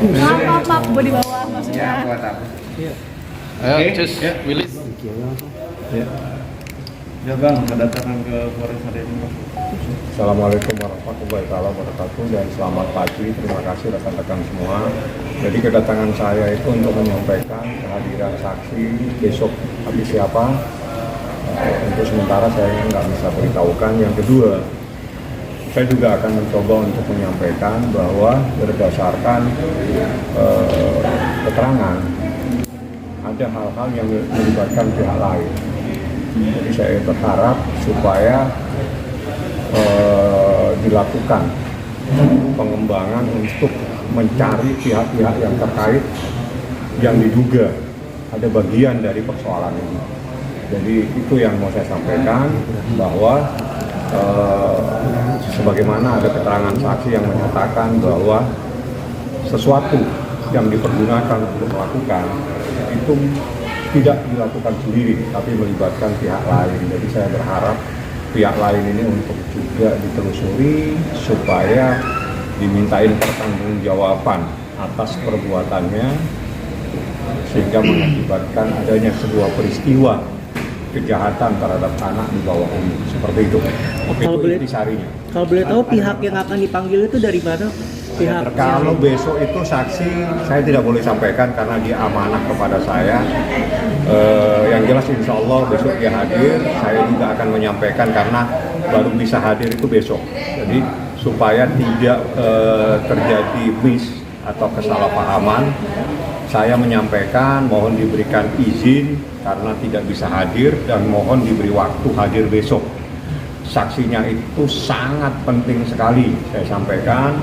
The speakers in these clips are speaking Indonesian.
Maaf, gue di bawah maksudnya. Ya, buat apa? Iya. Ayo, cus, Willy. Ya. Ya bang, kedatangan ke Polres hari ini. Assalamualaikum warahmatullahi wabarakatuh dan selamat pagi. Terima kasih rekan-rekan semua. Jadi kedatangan saya itu untuk menyampaikan kehadiran saksi besok. Tapi siapa? Untuk sementara saya nggak bisa beritahukan. Yang kedua, saya juga akan mencoba untuk menyampaikan bahwa berdasarkan keterangan ada hal-hal yang melibatkan pihak lain. Jadi saya berharap supaya dilakukan pengembangan untuk mencari pihak-pihak yang terkait yang diduga ada bagian dari persoalan ini. Jadi itu yang mau saya sampaikan, bahwa sebagaimana ada keterangan saksi yang menyatakan bahwa sesuatu yang dipergunakan untuk melakukan itu tidak dilakukan sendiri, tapi melibatkan pihak lain. Jadi saya berharap pihak lain ini untuk juga ditelusuri supaya dimintain pertanggungjawaban atas perbuatannya, sehingga mengakibatkan adanya sebuah peristiwa kejahatan terhadap anak di bawah umur seperti itu. Kalau boleh, intisarinya. kalau boleh tahu pihak yang akan dipanggil itu dari mana? Pihak Kalau besok itu saksi saya tidak boleh sampaikan karena dia amanah kepada saya. Yang jelas insya Allah besok dia hadir. Saya juga akan menyampaikan karena baru bisa hadir itu besok. Jadi supaya tidak terjadi miss atau kesalahpahaman, saya menyampaikan mohon diberikan izin karena tidak bisa hadir dan mohon diberi waktu hadir besok. Saksinya itu sangat penting sekali saya sampaikan,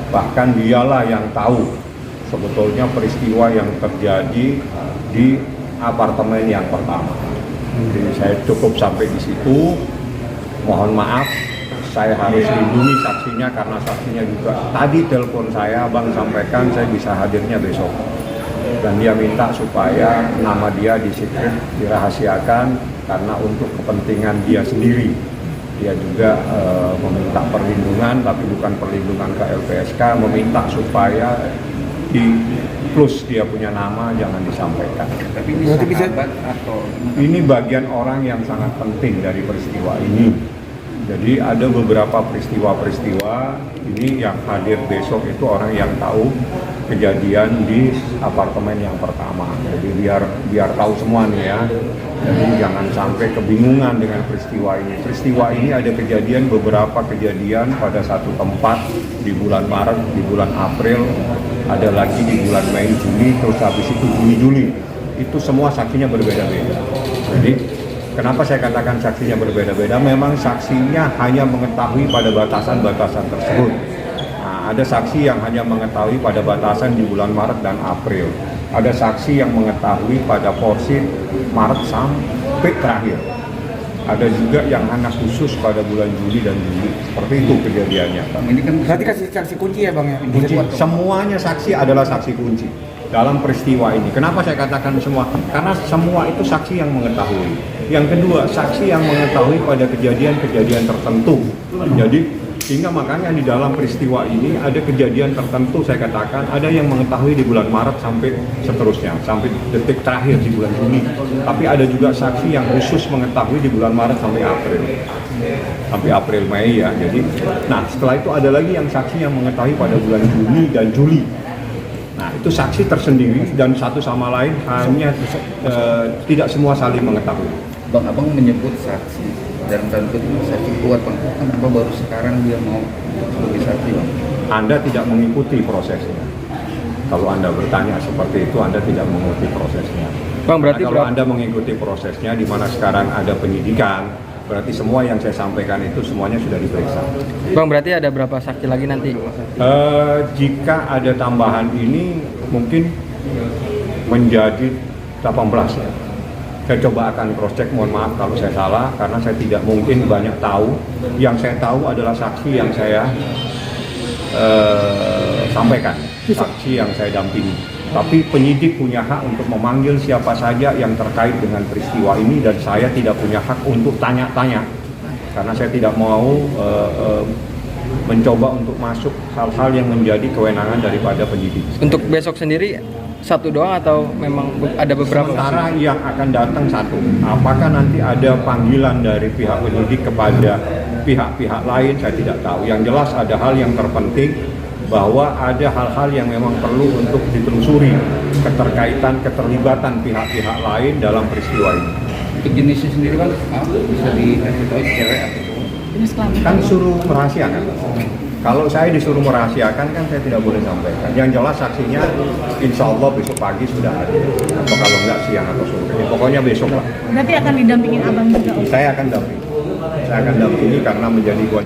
bahkan dialah yang tahu sebetulnya peristiwa yang terjadi di apartemen yang pertama. Jadi saya cukup sampai di situ. Mohon maaf, saya harus lindungi saksinya karena saksinya juga tadi telepon saya, Bang sampaikan saya bisa hadirnya besok. Dan dia minta supaya nama dia di-secret, dirahasiakan karena untuk kepentingan dia sendiri. Dia juga meminta perlindungan, tapi bukan perlindungan ke LPSK, meminta supaya di plus dia punya nama jangan disampaikan. Tapi ini sahabat atau ini bagian orang yang sangat penting dari peristiwa ini. Jadi ada beberapa peristiwa-peristiwa ini yang hadir besok itu orang yang tahu kejadian di apartemen yang pertama. Jadi biar tahu semua nih ya. Jadi jangan sampai kebingungan dengan peristiwa ini. Peristiwa ini ada kejadian, beberapa kejadian pada satu tempat di bulan Maret, di bulan April, ada lagi di bulan Mei, Juni, terus habis itu Juni. Itu semua saksinya berbeda-beda. Jadi kenapa saya katakan saksinya berbeda-beda? Memang saksinya hanya mengetahui pada batasan-batasan tersebut. Nah, ada saksi yang hanya mengetahui pada batasan di bulan Maret dan April. Ada saksi yang mengetahui pada porsi Maret sampai terakhir. Ada juga yang hanya khusus pada bulan Juli dan Juli. Seperti itu kejadiannya, Pak. ini kan Berarti kasih saksi kunci ya Bang ya? Kunci. Semuanya saksi adalah saksi kunci dalam peristiwa ini. Kenapa saya katakan semua? Karena semua itu saksi yang mengetahui. Yang kedua, saksi yang mengetahui pada kejadian-kejadian tertentu. Jadi sehingga makanya di dalam peristiwa ini ada kejadian tertentu, saya katakan ada yang mengetahui di bulan Maret sampai seterusnya, sampai detik terakhir di bulan Juni. Tapi ada juga saksi yang khusus mengetahui di bulan Maret sampai April Mei ya. Jadi, nah setelah itu ada lagi yang saksi yang mengetahui pada bulan Juni dan Juli. Nah itu saksi tersendiri dan satu sama lain hanya tidak semua saling mengetahui. Bang Abang menyebut saksi dalam tentu saksi kuat Bang. Kenapa baru sekarang dia mau sebagai saksi Bang? Anda tidak mengikuti prosesnya. Kalau Anda bertanya seperti itu, Anda tidak mengikuti prosesnya. Bang, berarti kalau Anda mengikuti prosesnya, di mana sekarang ada penyidikan, berarti semua yang saya sampaikan itu semuanya sudah diperiksa. Bang, berarti ada berapa saksi lagi nanti? Jika ada tambahan ini, mungkin menjadi 18 ya. Saya coba akan cross check, mohon maaf kalau saya salah, karena saya tidak mungkin banyak tahu. Yang saya tahu adalah saksi yang saya sampaikan, saksi yang saya dampingi. Tapi penyidik punya hak untuk memanggil siapa saja yang terkait dengan peristiwa ini, dan saya tidak punya hak untuk tanya-tanya karena saya tidak mau mencoba untuk masuk hal-hal yang menjadi kewenangan daripada penyidik. Untuk besok sendiri satu doang atau memang ada beberapa? Sementara yang akan datang satu. Apakah nanti ada panggilan dari pihak penyidik kepada pihak-pihak lain, saya tidak tahu. Yang jelas ada hal yang terpenting, bahwa ada hal-hal yang memang perlu untuk ditelusuri, keterlibatan pihak-pihak lain dalam peristiwa ini. Untuk jenisnya sendiri kan bisa dikasih tahu cewek atau Jenis kelamin. Kan suruh merahasiakan. Kalau saya disuruh merahasiakan kan saya tidak boleh sampaikan. Yang jelas saksinya insya Allah besok pagi sudah ada. Atau kalau enggak siang atau sore. Pokoknya besok lah. Berarti akan didampingin abang juga, Om? Saya akan dampingi. Karena menjadi